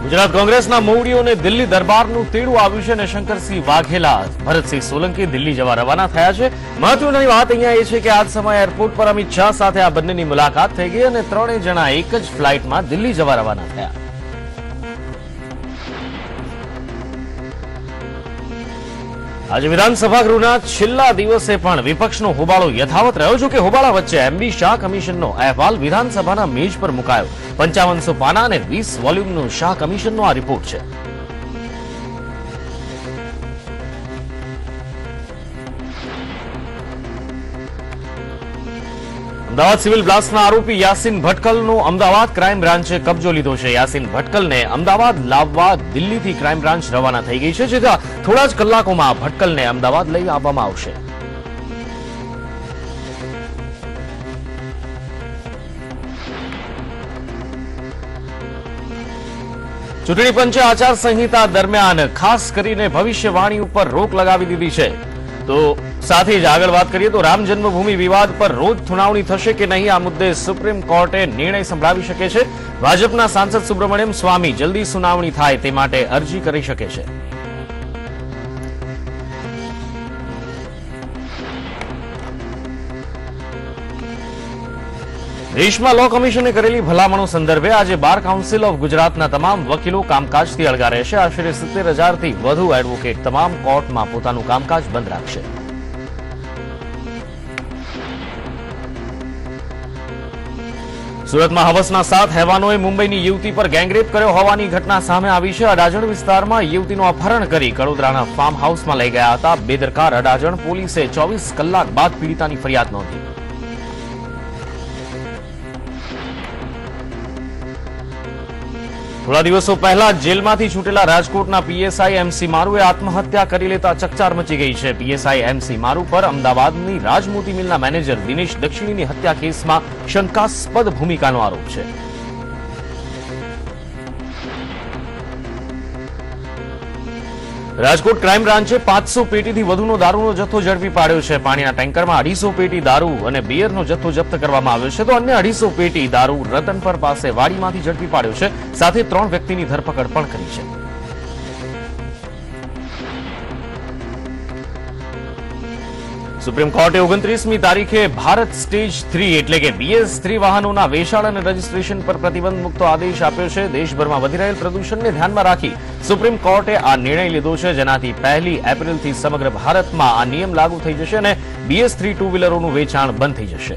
ગુજરાત કોંગ્રેસના મોવડીઓને દિલ્હી દરબારનું તેડું આવ્યું છે અને શંકરસિંહ વાઘેલા, ભરતસિંહ સોલંકી દિલ્હી જવા રવાના થયા છે। મહત્વની વાત અહીંયા એ છે કે આજ સમયે એરપોર્ટ પર અમિત શાહ સાથે આ બંનેની મુલાકાત થઈ ગઈ અને ત્રણેય જણા એક જ ફ્લાઇટમાં દિલ્હી જવા રવાના થયા। આજે વિધાનસભા ગૃહના છેલ્લા દિવસે પણ વિપક્ષનો હોબાળો યથાવત રહ્યો। જો કે હોબાળા વચ્ચે એમબી શાહ કમિશનનો અહેવાલ વિધાનસભાના મેજ પર મુકાયો। 5500 પાના અને 20 વોલ્યુમનો શાહ કમિશનનો આ રિપોર્ટ છે। અમદાવાદ સિવિલ બ્લાસ્ટના આરોપી યાસીન ભટકલનો અમદાવાદ ક્રાઇમ બ્રાન્ચે કબજો લીધો છે। યાસીન ભટકલને અમદાવાદ લાવવા દિલ્હીથી ક્રાઇમ બ્રાન્ચ રવાના થઈ ગઈ છે, જેથી થોડા જ કલાકોમાં ભટકલને અમદાવાદ લઈ આવવામાં આવશે। ચૂંટણી પંચે આચારસંહિતા દરમિયાન ખાસ કરીને ભવિષ્યવાણી ઉપર રોક લગાવી દીધી છે। તો સાથે જ આગળ વાત કરીએ તો રામ જન્મભૂમિ વિવાદ પર રોજ સુનાવણી થશે કે નહીં, આ મુદ્દે સુપ્રીમ કોર્ટે નિર્ણય સંભળાવી શકે છે। ભાજપના સાંસદ સુબ્રમણ્યમ સ્વામી જલ્દી સુનાવણી થાય તે માટે અરજી કરી શકે છે। દેશમાં લો કમિશને કરેલી ભલામણો સંદર્ભે આજે બાર કાઉન્સિલ ઓફ ગુજરાતના તમામ વકીલો કામકાજથી અળગા રહેશે। આશરે 70,000થી વધુ એડવોકેટ તમામ કોર્ટમાં પોતાનું કામકાજ બંધ રાખશે। સુરતમાં હવસના 7 હેવાનોએ મુંબઈની યુવતી પર ગેંગરેપ કર્યો હોવાની ઘટના સામે આવી છે। અડાજણ વિસ્તારમાં યુવતીનું અપહરણ કરી કડોદરાના ફાર્મ હાઉસમાં લઈ ગયા હતા। બેદરકાર અડાજણ પોલીસે 24 કલાક બાદ પીડિતાની ફરિયાદ નોંધી। થોડા દિવસો પહેલા જેલમાંથી છૂટેલા રાજકોટના પીએસઆઈ એમસી મારુએ આત્મહત્યા કરી લેતા ચકચાર મચી ગઈ છે। પીએસઆઈ એમસી મારુ પર અમદાવાદની રાજમોતી મિલના મેનેજર દિનેશ દક્ષિણીની હત્યા કેસમાં શંકાસ્પદ ભૂમિકાનો આરોપ છે। રાજકોટ ક્રાઇમ બ્રાન્ચે 500 પેટીથી વધુનો દારૂનો જથ્થો ઝડપી પાડ્યો છે। પાણીના ટેન્કરમાં 250 પેટી દારૂ અને બિયરનો જથ્થો જપ્ત કરવામાં આવ્યો છે, તો અન્ય 250 પેટી દારૂ રતનપર પાસે વાડીમાંથી ઝડપી પાડ્યો છે। સાથે 3 વ્યક્તિની ધરપકડ પણ કરી છે। સુપ્રીમ કોર્ટે 29મી તારીખે ભારત સ્ટેજ 3 એટલે કે BS3 વાહનોના વેચાણ અને રજીસ્ટ્રેશન પર પ્રતિબંધ મૂકતો આદેશ આપ્યો છે। દેશભરમાં વધી રહેલ પ્રદૂષણને ધ્યાનમાં રાખી સુપ્રીમ કોર્ટે આ નિર્ણય લીધો છે, જેનાથી 1 એપ્રિલથી સમગ્ર ભારતમાં આ નિયમ લાગુ થઈ જશે અને BS3 ટુ વ્હીલરોનું વેચાણ બંધ થઈ જશે।